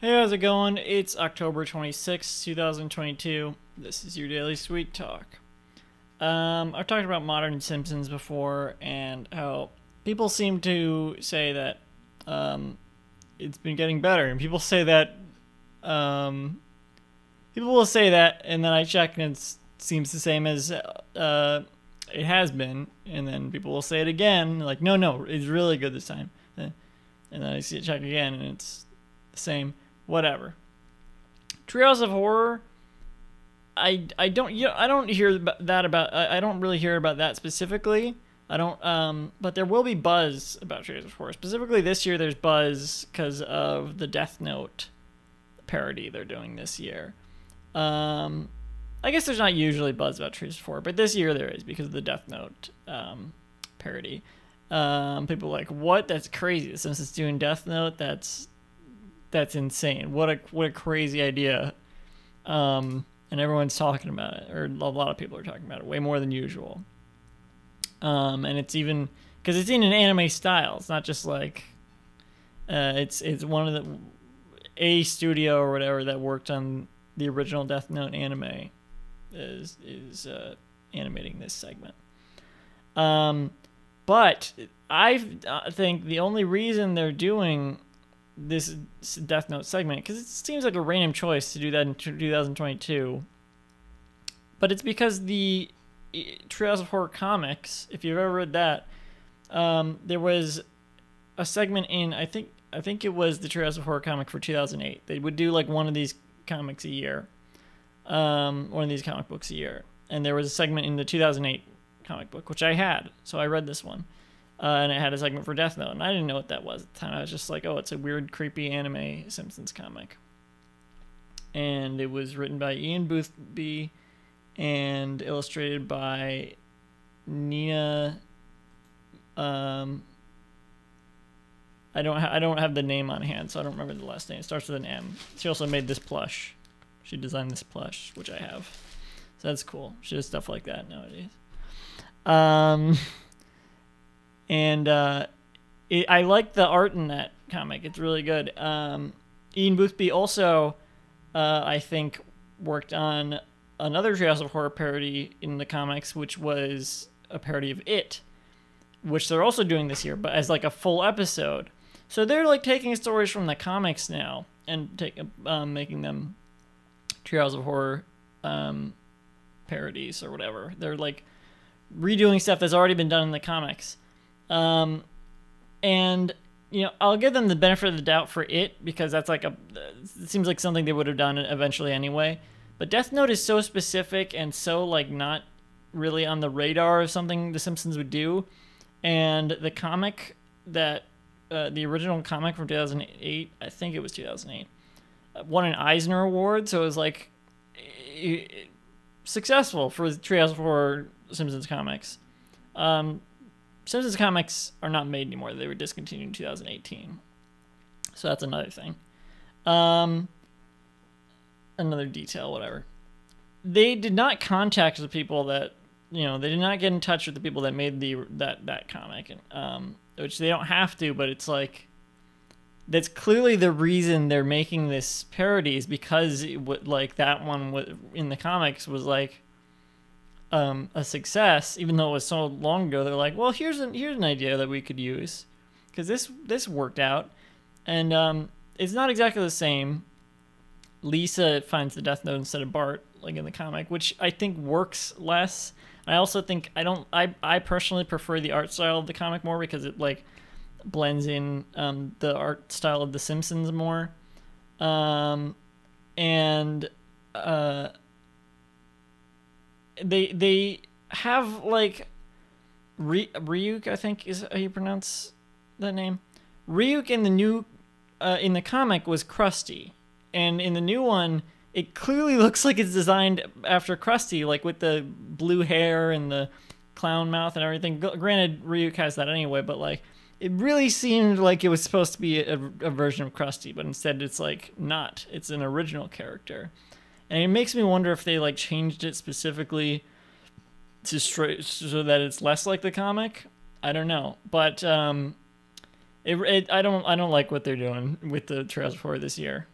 Hey, how's it going? It's October 26th, 2022. This is your Daily Sweet Talk. I've talked about modern Simpsons before and how people seem to say that it's been getting better. And people say that, people will say that, and then I check and it seems the same as it has been. And then people will say it again, like, no, it's really good this time. And then I see it check again and it's the same. Whatever. Treehouse of Horror. I don't hear that about. I don't really hear about that specifically. I don't. But there will be buzz about Treehouse of Horror. Specifically this year, there's buzz because of the Death Note parody they're doing this year. I guess there's not usually buzz about Treehouse of Horror, but this year there is because of the Death Note parody. People are like, what? That's crazy. Since it's doing Death Note, that's insane. What a crazy idea. And everyone's talking about it, or a lot of people are talking about it way more than usual. And it's even because it's in an anime style. It's not just like it's one of a studio or whatever that worked on the original Death Note anime is animating this segment. But I think the only reason they're doing this Death Note segment, because it seems like a random choice to do that in 2022, but it's because the Treehouse of Horror comics, if you've ever read that, there was a segment in I think it was the Treehouse of Horror comic for 2008. They would do like one of these comics a year, one of these comic books a year, and there was a segment in the 2008 comic book which I had, so I read this one. And it had a segment for Death Note, and I didn't know what that was at the time. I was just like, oh, it's a weird, creepy anime Simpsons comic. And it was written by Ian Boothby and illustrated by Nina. I don't have the name on hand, so I don't remember the last name. It starts with an M. She also made this plush. She designed this plush, which I have. So that's cool. She does stuff like that nowadays. And I like the art in that comic. It's really good. Ian Boothby also, I think, worked on another Treehouse of Horror parody in the comics, which was a parody of It, which they're also doing this year, but as like a full episode. So they're like taking stories from the comics now and making them Treehouse of Horror parodies or whatever. They're like redoing stuff that's already been done in the comics. And I'll give them the benefit of the doubt for It, because that's like it seems like something they would have done eventually anyway. But Death Note is so specific and so like not really on the radar of something the Simpsons would do. And the comic that the original comic from 2008, I think it was 2008, won an Eisner Award, so it was like successful for Treehouse of Horror Simpsons comics. Simpsons comics are not made anymore. They were discontinued in 2018. So that's another thing. Another detail, whatever. They did not contact the people that, they did not get in touch with the people that made that comic, which they don't have to, but it's like, that's clearly the reason they're making this parody, is because that one in the comics was like, a success, even though it was so long ago. They're like, well, here's an idea that we could use, because this worked out, and it's not exactly the same. Lisa finds the Death Note instead of Bart, like in the comic, which I think works less. I also think I personally prefer the art style of the comic more, because it like blends in the art style of the Simpsons more, and they have like Ryuk, I think is how you pronounce that name. Ryuk in the new in the comic was Krusty, and in the new one it clearly looks like it's designed after Krusty, like with the blue hair and the clown mouth and everything. Granted, Ryuk has that anyway, but like it really seemed like it was supposed to be a version of Krusty, but instead it's like not. It's an original character. And it makes me wonder if they like changed it specifically so that it's less like the comic. I don't know, but I don't like what they're doing with the Treehouse of Horror this year.